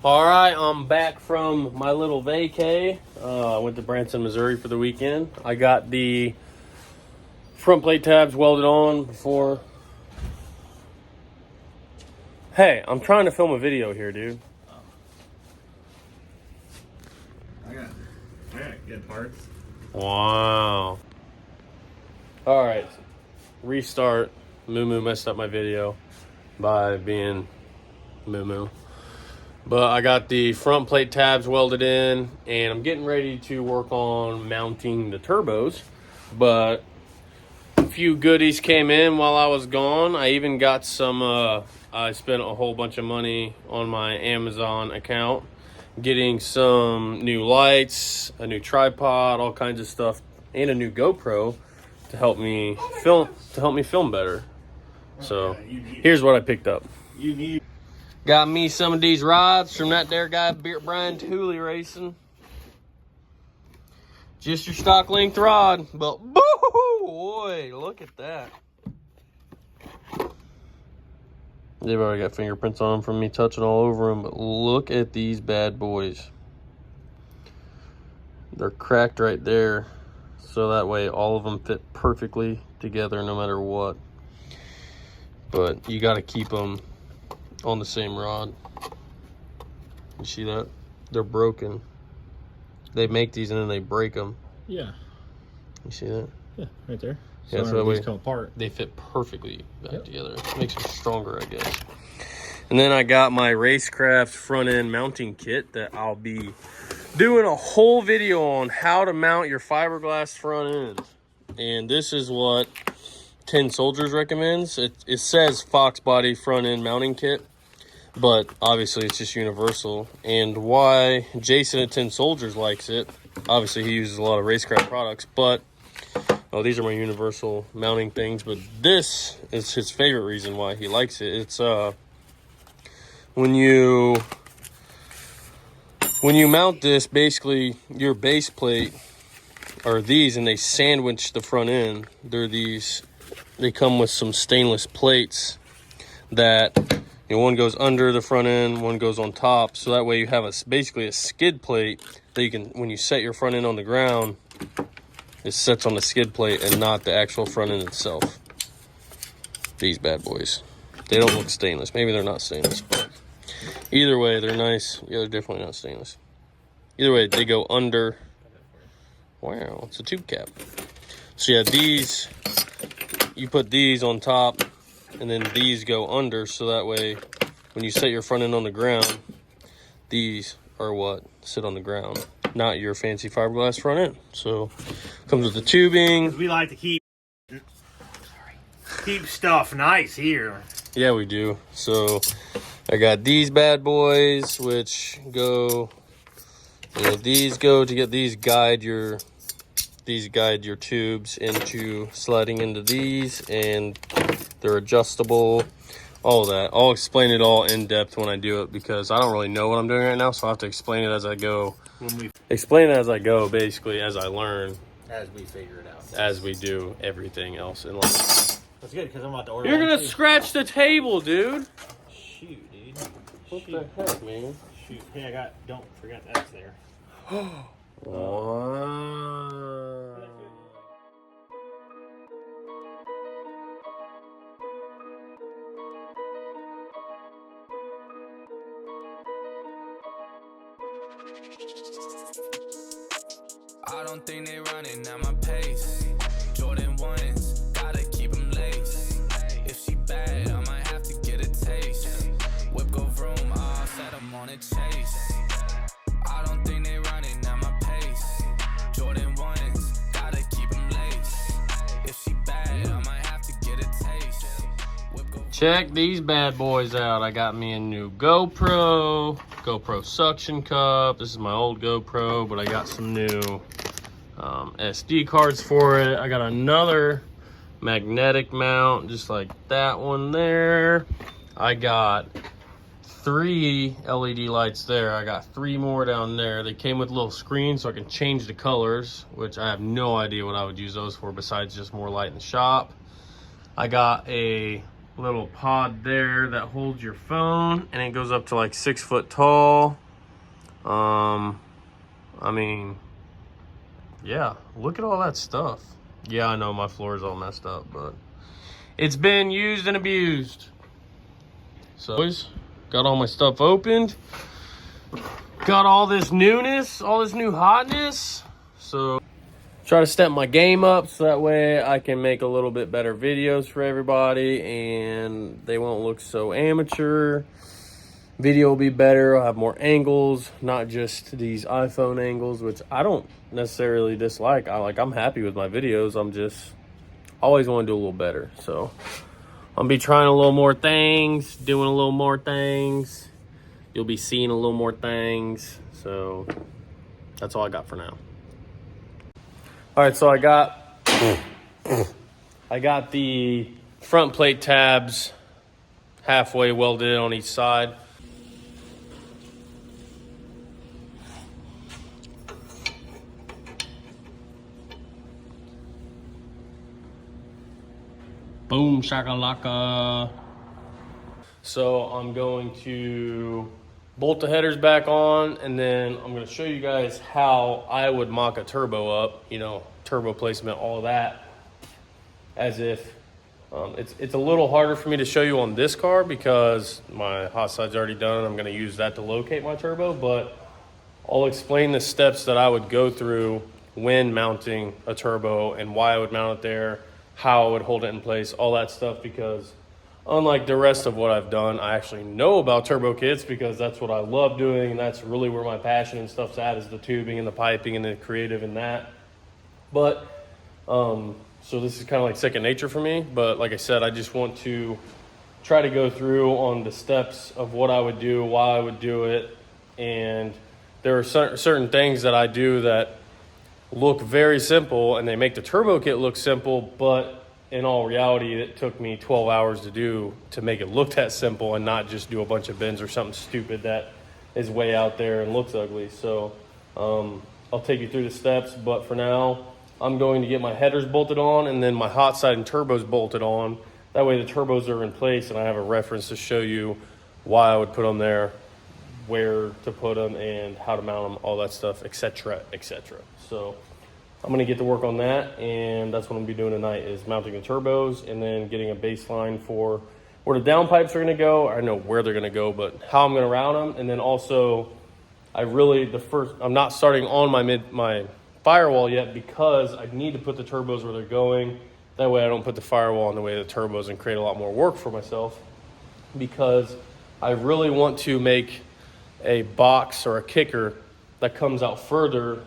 All right, I'm back from my little vacay. I went to Branson, Missouri for the weekend. I got the front plate tabs welded on before. Hey, I'm trying to film a video here, dude. I got good parts. Wow. All right, restart. Moo messed up my video by being moo. But I got the front plate tabs welded in, and I'm getting ready to work on mounting the turbos. But a few goodies came in while I was gone. I even got some, I spent a whole bunch of money on my Amazon account, getting some new lights, a new tripod, all kinds of stuff, and a new GoPro to help me film better. So here's what I picked up. Got me some of these rods from that there guy, Brian Tooley Racing. Just your stock length rod, but boy, look at that. They've already got fingerprints on them from me touching all over them, but look at these bad boys. They're cracked right there, so that way all of them fit perfectly together no matter what. But you got to keep them on the same rod. You see that? They're broken. They make these and then they break them. Yeah. You see that? Yeah, right there. So yeah, so that way come apart. They fit perfectly back together. It makes them stronger, I guess. And then I got my Racecraft front end mounting kit that I'll be doing a whole video on how to mount your fiberglass front end. And this is what Tin Soldiers recommends. It says Fox Body front end mounting kit, but obviously it's just universal. And why Jason at Tin Soldiers likes it, obviously he uses a lot of Racecraft products, but these are my universal mounting things. But this is his favorite reason why he likes it. It's when you mount this, basically your base plate are these, and they sandwich the front end. They come with some stainless plates that, one goes under the front end, one goes on top, so that way you have basically a skid plate that you can, when you set your front end on the ground, it sets on the skid plate and not the actual front end itself. These bad boys, they don't look stainless. Maybe they're not stainless, but either way, they're nice. Yeah, they're definitely not stainless. Either way, they go under. Wow, it's a tube cap. So yeah, these, you put these on top, and then these go under, so that way when you set your front end on the ground, these are what sit on the ground, not your fancy fiberglass front end. So comes with the tubing. We like to keep stuff nice here. Yeah, we do. So I got these bad boys, which go, these go to get these guide your tubes into sliding into these, and they're adjustable, all that. I'll explain it all in depth when I do it, because I don't really know what I'm doing right now, so I have to explain it as I go. Explain it as I go, basically, as I learn. As we figure it out. As we do everything else in life. That's good, because I'm about to order. You're going to scratch the table, dude. Shoot, dude. What the heck, man? Shoot. Hey, don't forget that's there. Wow. I don't think they running at my pace. Jordan 1s, gotta keep them laced. If she bad, I might have to get a taste. Whip go vroom, I'll set them on a chase. I don't think they running at my pace. Jordan 1s, gotta keep them laced. If she bad, I might have to get a taste. Whip go. Check these bad boys out. I got me a new GoPro suction cup. This is my old GoPro, but I got some new SD cards for it. I got another magnetic mount just like that one there. I got 3 LED lights there. I got 3 more down there. They came with little screens so I can change the colors, which I have no idea what I would use those for besides just more light in the shop. I got a little pod there that holds your phone, and it goes up to like 6 foot tall. I mean, yeah, look at all that stuff. Yeah, I know my floor is all messed up, but it's been used and abused. So, got all my stuff opened. Got all this newness, all this new hotness. So, try to step my game up so that way I can make a little bit better videos for everybody and they won't look so amateur. Video will be better. I'll have more angles, not just these iPhone angles, which I don't necessarily dislike. I'm happy with my videos. I'm just always want to do a little better. So I'll be trying a little more things, doing a little more things. You'll be seeing a little more things. So that's all I got for now. All right, so I got the front plate tabs halfway welded in on each side. Boom shakalaka. So I'm going to bolt the headers back on, and then I'm going to show you guys how I would mock a turbo up, you know, turbo placement, all that, as if it's a little harder for me to show you on this car because my hot side's already done and I'm going to use that to locate my turbo, but I'll explain the steps that I would go through when mounting a turbo and why I would mount it there, how I would hold it in place, all that stuff, because unlike the rest of what I've done, I actually know about turbo kits because that's what I love doing, and that's really where my passion and stuff's at, is the tubing and the piping and the creative and that. But, so this is kind of like second nature for me, but like I said, I just want to try to go through on the steps of what I would do, why I would do it, and there are certain things that I do that look very simple and they make the turbo kit look simple, but in all reality it took me 12 hours to do to make it look that simple and not just do a bunch of bends or something stupid that is way out there and looks ugly. So I'll take you through the steps, but for now I'm going to get my headers bolted on and then my hot side and turbos bolted on. That way the turbos are in place and I have a reference to show you why I would put them there, where to put them, and how to mount them, all that stuff, etc., etc. So I'm going to get to work on that, and that's what I'm going to be doing tonight, is mounting the turbos and then getting a baseline for where the downpipes are going to go. I know where they're going to go, but how I'm going to route them. And then also, I'm not starting on my firewall yet because I need to put the turbos where they're going. That way I don't put the firewall in the way of the turbos and create a lot more work for myself, because I really want to make a box or a kicker that comes out further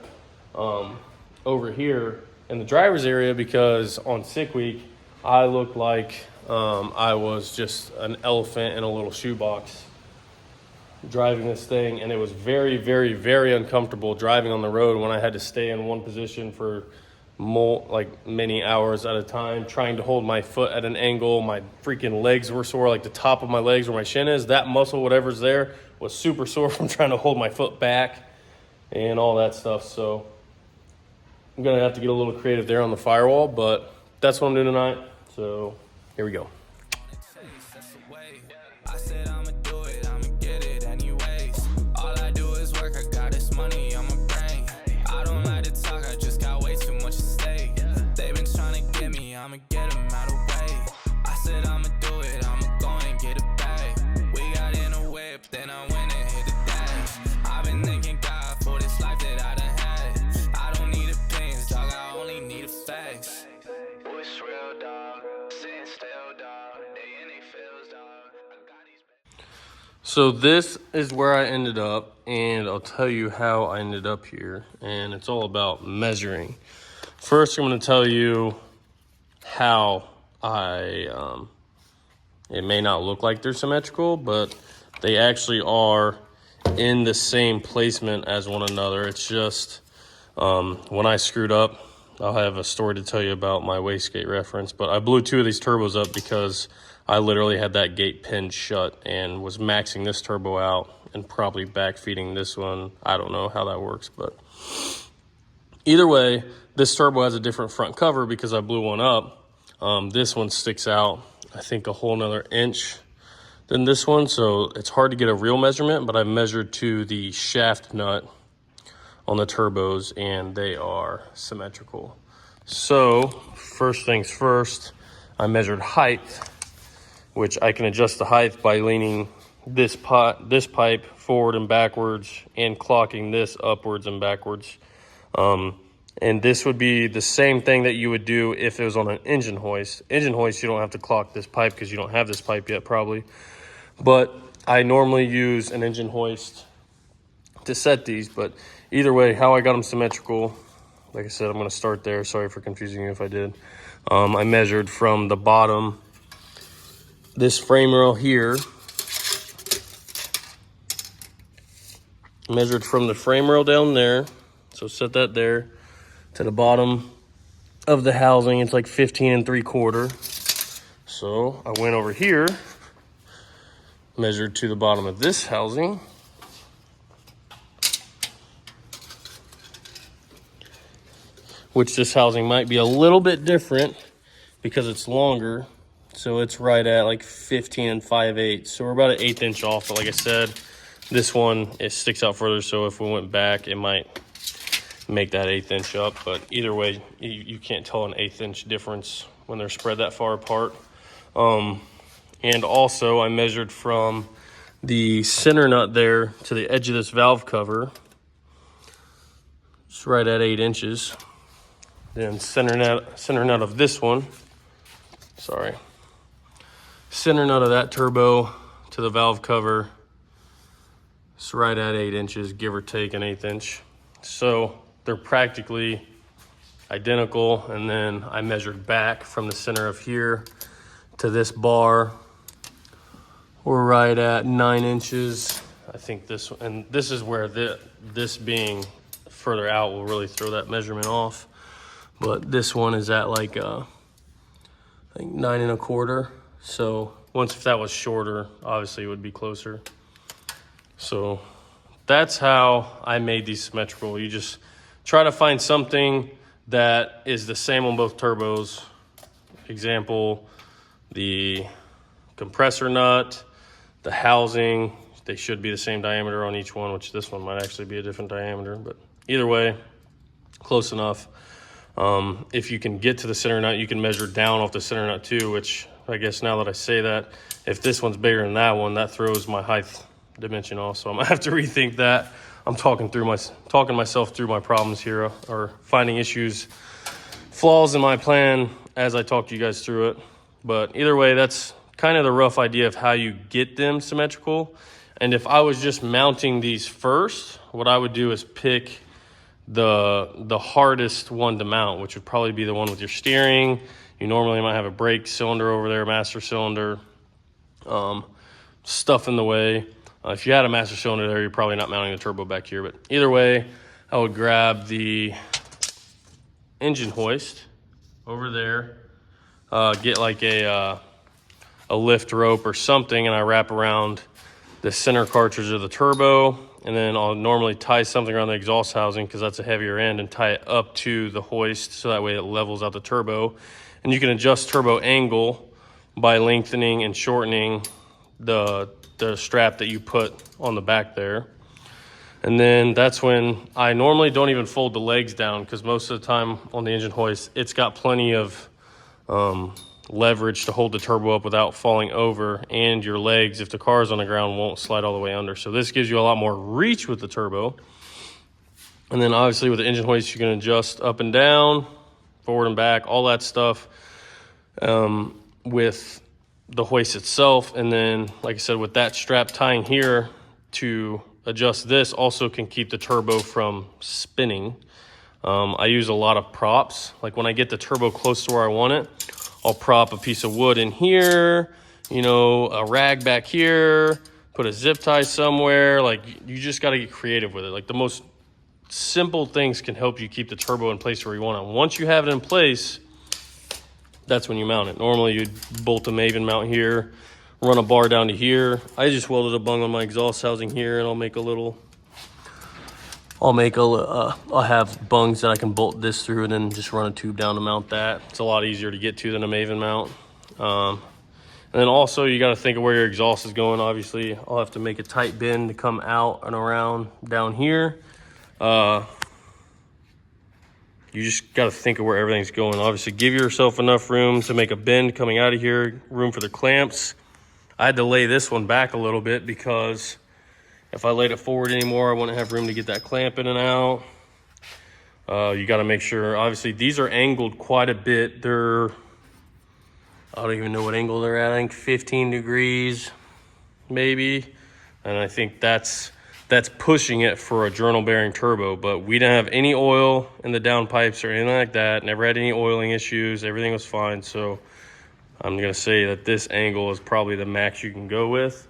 over here in the driver's area, because on sick week I looked like I was just an elephant in a little shoebox driving this thing, and it was very, very, very uncomfortable driving on the road when I had to stay in one position for many hours at a time, trying to hold my foot at an angle. My freaking legs were sore, like the top of my legs where my shin is, that muscle, whatever's there, was super sore from trying to hold my foot back and all that stuff. So I'm gonna have to get a little creative there on the firewall, but that's what I'm doing tonight. So here we go. I said I'ma do it, I'ma get it anyways. All I do is work, I got this money on my brain. I don't like to talk, I just got way too much to say. They been trying to get me, I'ma get them out of way. I said I'ma do it, I'ma go and get it back. We got in a whip, then I went and hit the dash. I've been thanking God for this life that I done had. I don't need opinions, dog, I only need a facts. What's real, dog? Sitting still, dog. They in they feels, dog. So this is where I ended up, and I'll tell you how I ended up here, and it's all about measuring. First, I'm going to tell you how it may not look like they're symmetrical, but they actually are in the same placement as one another. It's just when I screwed up, I'll have a story to tell you about my wastegate reference, but I blew two of these turbos up because I literally had that gate pinned shut and was maxing this turbo out and probably backfeeding this one. I don't know how that works, but either way, this turbo has a different front cover because I blew one up. This one sticks out I think, a whole nother inch than this one. So it's hard to get a real measurement, but I measured to the shaft nut on the turbos and they are symmetrical. So first things first, I measured height, which I can adjust the height by leaning this pipe forward and backwards and clocking this upwards and backwards. And this would be the same thing that you would do if it was on an engine hoist. Engine hoist, you don't have to clock this pipe because you don't have this pipe yet probably. But I normally use an engine hoist to set these. But either way, how I got them symmetrical, like I said, I'm going to start there. Sorry for confusing you if I did. I measured from the bottom, this frame rail here. Measured from the frame rail down there. So set that there. To the bottom of the housing, it's like 15 3/4. So I went over here, measured to the bottom of this housing. Which this housing might be a little bit different because it's longer. So it's right at like 15 5/8. So we're about an 1/8 inch off. But like I said, this one, it sticks out further. So if we went back, it might make that 1/8 inch up. But either way, you can't tell an 1/8 inch difference when they're spread that far apart. And also I measured from the center nut there to the edge of this valve cover. It's right at 8 inches. Then center nut of this one, center nut of that turbo to the valve cover, it's right at 8 inches, give or take an 1/8 inch. So they're practically identical. And then I measured back from the center of here to this bar. We're right at 9 inches. I think this, and this is where this being further out will really throw that measurement off. But this one is at like I think 9 1/4. So once, if that was shorter, obviously it would be closer. So that's how I made these symmetrical. You just try to find something that is the same on both turbos. Example, the compressor nut, the housing, they should be the same diameter on each one, which this one might actually be a different diameter, but either way, close enough. If you can get to the center nut, you can measure down off the center nut too, which I guess now that I say that, if this one's bigger than that one, that throws my height dimension off. So I'm gonna have to rethink that. I'm talking myself through my problems here, or finding issues, flaws in my plan as I talk to you guys through it. But either way, that's kind of the rough idea of how you get them symmetrical. And if I was just mounting these first, what I would do is pick the hardest one to mount, which would probably be the one with your steering. You normally might have a brake cylinder over there, master cylinder, stuff in the way. If you had a master cylinder there, you're probably not mounting the turbo back here. But either way, I would grab the engine hoist over there, get like a lift rope or something, and I wrap around the center cartridge of the turbo, and then I'll normally tie something around the exhaust housing because that's a heavier end, and tie it up to the hoist so that way it levels out the turbo. And you can adjust turbo angle by lengthening and shortening the strap that you put on the back there. And then that's when I normally don't even fold the legs down, because most of the time on the engine hoist, it's got plenty of leverage to hold the turbo up without falling over, and your legs, if the car is on the ground, won't slide all the way under. So this gives you a lot more reach with the turbo. And then obviously with the engine hoist, you can adjust up and down, forward and back, all that stuff with the hoist itself. And then, like I said, with that strap tying here to adjust this, also can keep the turbo from spinning. I use a lot of props. Like when I get the turbo close to where I want it, I'll prop a piece of wood in here, you know, a rag back here, put a zip tie somewhere. Like, you just got to get creative with it. Like, the most simple things can help you keep the turbo in place where you want it. Once you have it in place, that's when you mount it. Normally you'd bolt a Maven mount here, run a bar down to here. I just welded a bung on my exhaust housing here, and I'll have bungs that I can bolt this through and then just run a tube down to mount that. It's a lot easier to get to than a Maven mount. And then also you got to think of where your exhaust is going. Obviously, I'll have to make a tight bend to come out and around down here. You just got to think of where everything's going. Obviously, give yourself enough room to make a bend coming out of here, room for the clamps. I had to lay this one back a little bit because if I laid it forward anymore, I wouldn't have room to get that clamp in and out. You got to make sure, obviously, these are angled quite a bit. They're, I don't even know what angle they're at. I think 15 degrees, maybe. And I think that's pushing it for a journal bearing turbo, but we didn't have any oil in the downpipes or anything like that. Never had any oiling issues. Everything was fine. So I'm going to say that this angle is probably the max you can go with.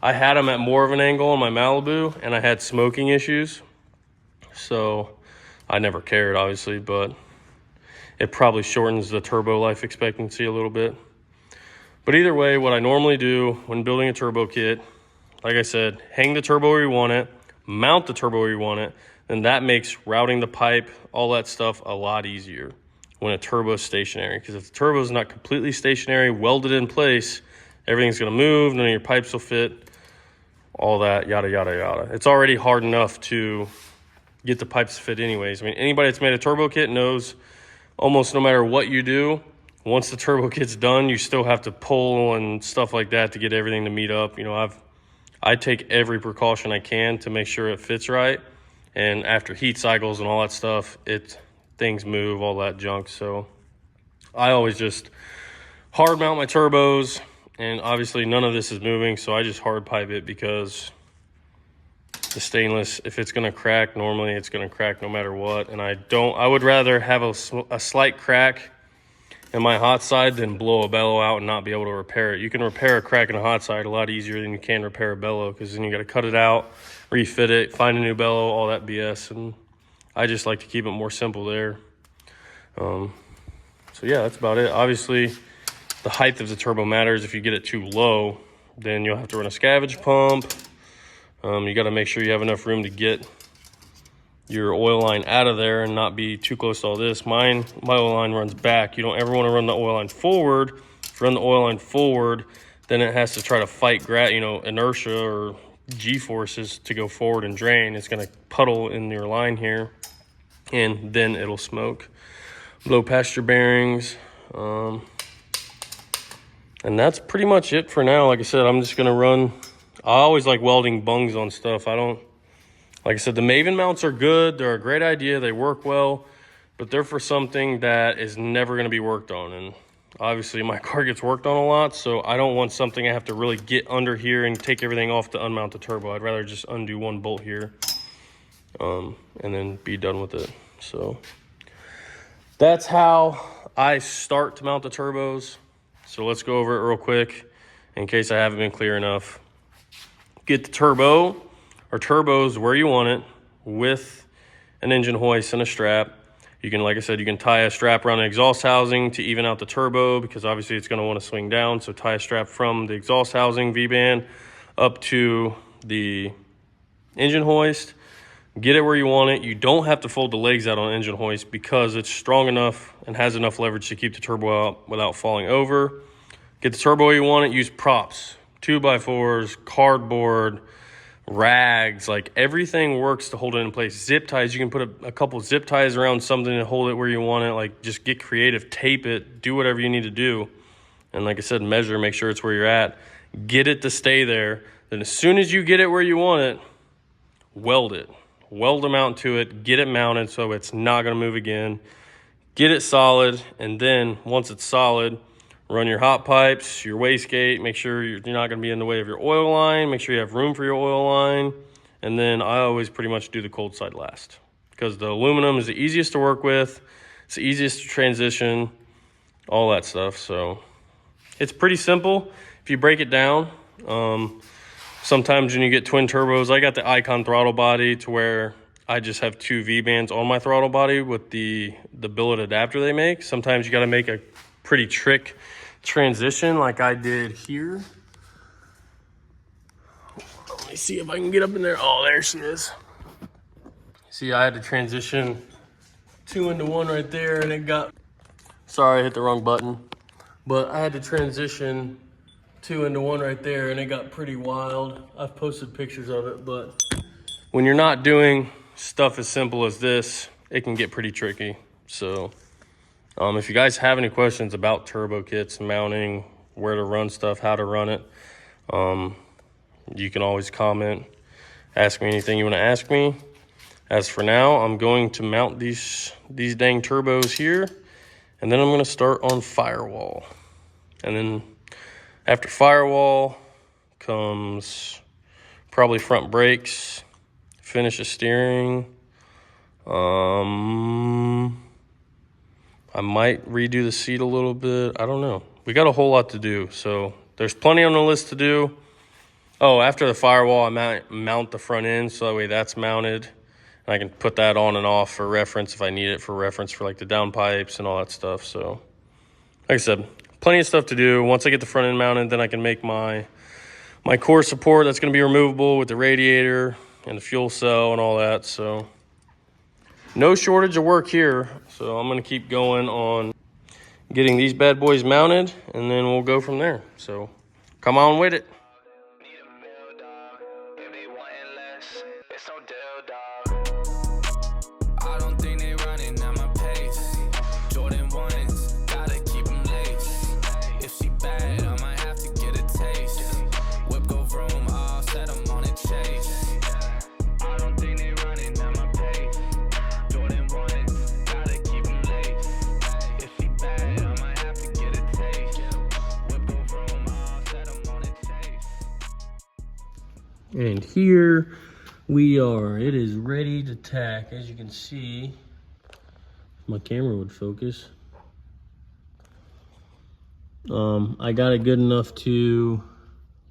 I had them at more of an angle on my Malibu, and I had smoking issues. So I never cared, obviously, but it probably shortens the turbo life expectancy a little bit. But either way, what I normally do when building a turbo kit, like I said, hang the turbo where you want it, mount the turbo where you want it, and that makes routing the pipe, all that stuff, a lot easier when a turbo is stationary. Because if the turbo is not completely stationary, welded in place, everything's going to move, none of your pipes will fit, all that, yada, yada, yada. It's already hard enough to get the pipes to fit anyways. I mean, anybody that's made a turbo kit knows almost no matter what you do, once the turbo kit's done, you still have to pull and stuff like that to get everything to meet up. You know, I take every precaution I can to make sure it fits right. And after heat cycles and all that stuff, things move, all that junk. So I always just hard mount my turbos, and obviously none of this is moving, so I just hard pipe it because the stainless, if it's gonna crack, normally it's gonna crack no matter what. And I would rather have a slight crack in my hot side than blow a bellow out and not be able to repair it. You can repair a crack in a hot side a lot easier than you can repair a bellow, because then you got to cut it out, refit it, find a new bellow, all that BS. And I just like to keep it more simple there. So yeah, that's about it. Obviously, the height of the turbo matters. If you get it too low, then you'll have to run a scavenge pump. You got to make sure you have enough room to get your oil line out of there and not be too close to all this. My oil line runs back. You don't ever want to run the oil line forward. If you run the oil line forward, then it has to try to fight inertia or G-forces to go forward and drain. It's going to puddle in your line here, and then it'll smoke. Blow past your bearings. And that's pretty much it for now. Like I said, I'm just going to run. I always like welding bungs on stuff. Like I said, the Maven mounts are good. They're a great idea. They work well, but they're for something that is never going to be worked on. And obviously my car gets worked on a lot, so I don't want something I have to really get under here and take everything off to unmount the turbo. I'd rather just undo one bolt here and then be done with it. So that's how I start to mount the turbos. So let's go over it real quick in case I haven't been clear enough. Get the turbo or turbos where you want it with an engine hoist and a strap. You can, like I said, you can tie a strap around an exhaust housing to even out the turbo, because obviously it's going to want to swing down. So tie a strap from the exhaust housing V-band up to the engine hoist. Get it where you want it. You don't have to fold the legs out on engine hoist because it's strong enough and has enough leverage to keep the turbo out without falling over. Get the turbo where you want it. Use props, 2x4s, cardboard, rags, like everything works to hold it in place. Zip ties, you can put a couple zip ties around something to hold it where you want it. Like, just get creative, tape it, do whatever you need to do. And like I said, measure, make sure it's where you're at. Get it to stay there. Then as soon as you get it where you want it, weld it. Weld a mount to it, get it mounted so it's not gonna move again. Get it solid, and then once it's solid, run your hot pipes, your wastegate, make sure you're not going to be in the way of your oil line, make sure you have room for your oil line, and then I always pretty much do the cold side last, because the aluminum is the easiest to work with, it's the easiest to transition, all that stuff. So it's pretty simple if you break it down. Sometimes when you get twin turbos, I got the Icon throttle body to where I just have 2 V-bands on my throttle body with the billet adapter they make. Sometimes you got to make a pretty trick transition like I did here. Let me see if I can get up in there. Oh, there she is. See, I had to transition 2 into 1 right there, and it got, sorry, I hit the wrong button, but I had to transition two into one right there, and it got pretty wild. I've posted pictures of it, but when you're not doing stuff as simple as this, it can get pretty tricky. So if you guys have any questions about turbo kits, mounting, where to run stuff, how to run it, you can always comment, ask me anything you want to ask me. As for now, I'm going to mount these dang turbos here, and then I'm going to start on firewall. And then after firewall comes probably front brakes, finish the steering. I might redo the seat a little bit. I don't know. We got a whole lot to do, so there's plenty on the list to do. Oh, after the firewall, I mount the front end, so that way that's mounted. And I can put that on and off for reference if I need it for reference for like the downpipes and all that stuff. So, like I said, plenty of stuff to do. Once I get the front end mounted, then I can make my core support that's going to be removable with the radiator and the fuel cell and all that. So, no shortage of work here. So, I'm going to keep going on getting these bad boys mounted, and then we'll go from there. So, come on with it. I don't think they running at my pace. Jordan 1s, gotta keep them laced. If she bad, I might have to get a taste. Whip go vroom, all set, I'm on a chase. I don't think they running at my pace. Jordan 1s, gotta keep them laced. If she bad, I might have to get a taste. Whip go vroom, all set, I'm on a chase. And here we are. It is ready to tack. As you can see, if my camera would focus. I got it good enough to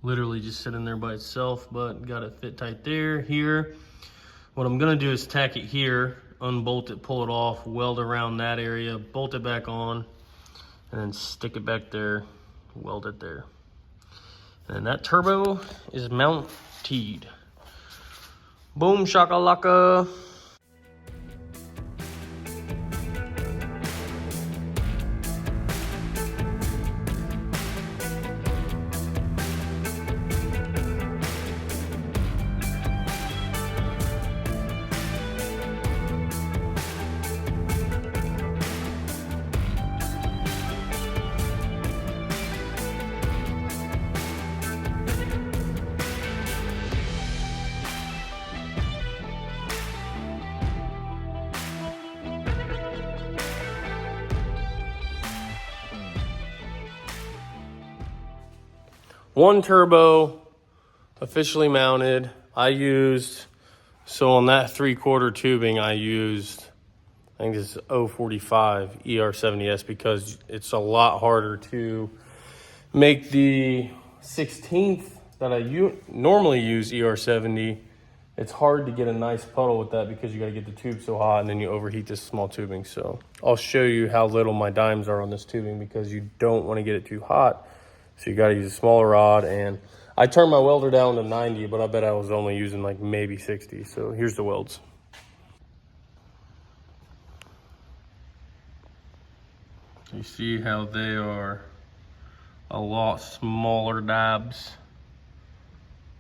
literally just sit in there by itself, but got it fit tight there. Here, what I'm gonna do is tack it here, unbolt it, pull it off, weld around that area, bolt it back on, and then stick it back there, weld it there. And that turbo is mounted. Boom shakalaka. One turbo officially mounted. So on that 3/4 tubing, I used, I think this is 045 ER70S, because it's a lot harder to make the 16th that I normally use ER70. It's hard to get a nice puddle with that because you got to get the tube so hot, and then you overheat this small tubing. So I'll show you how little my dimes are on this tubing, because you don't want to get it too hot. So you got to use a smaller rod, and I turned my welder down to 90, but I bet I was only using like maybe 60. So here's the welds. You see how they are a lot smaller dabs.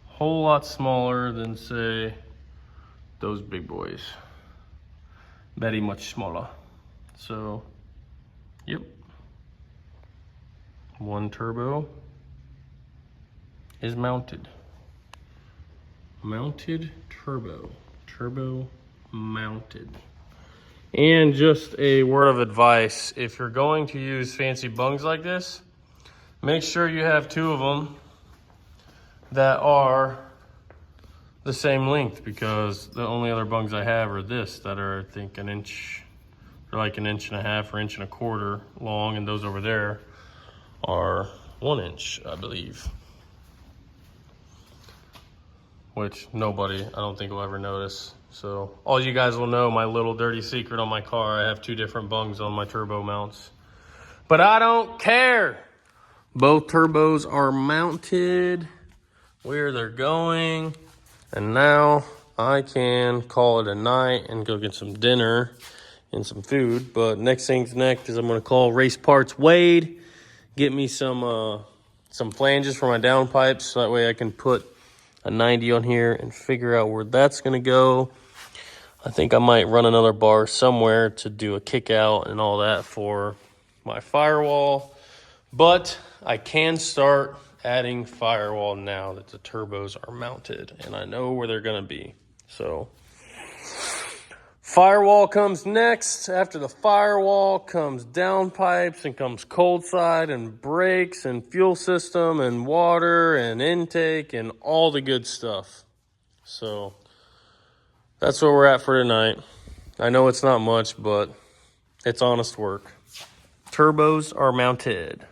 Whole lot smaller than, say, those big boys. Very much smaller. So, yep. One turbo is mounted. Mounted turbo. Turbo mounted. And just a word of advice, if you're going to use fancy bungs like this, make sure you have two of them that are the same length, because the only other bungs I have are this, that are, I think, an inch, or like an inch and a half or inch and a quarter long, and those over there are 1 inch, I believe. Which nobody, I don't think, will ever notice. So all you guys will know, my little dirty secret on my car, I have two different bungs on my turbo mounts. But I don't care. Both turbos are mounted where they're going. And now I can call it a night and go get some dinner and some food. But next thing's next is I'm gonna call Race Parts Wade, get me some some flanges for my downpipes, so that way I can put a 90 on here and figure out where that's going to go. I think I might run another bar somewhere to do a kick out and all that for my firewall. But I can start adding firewall now that the turbos are mounted and I know where they're going to be. So firewall comes next. After the firewall comes downpipes and comes cold side and brakes and fuel system and water and intake and all the good stuff. So that's where we're at for tonight. I know it's not much, but it's honest work. Turbos are mounted.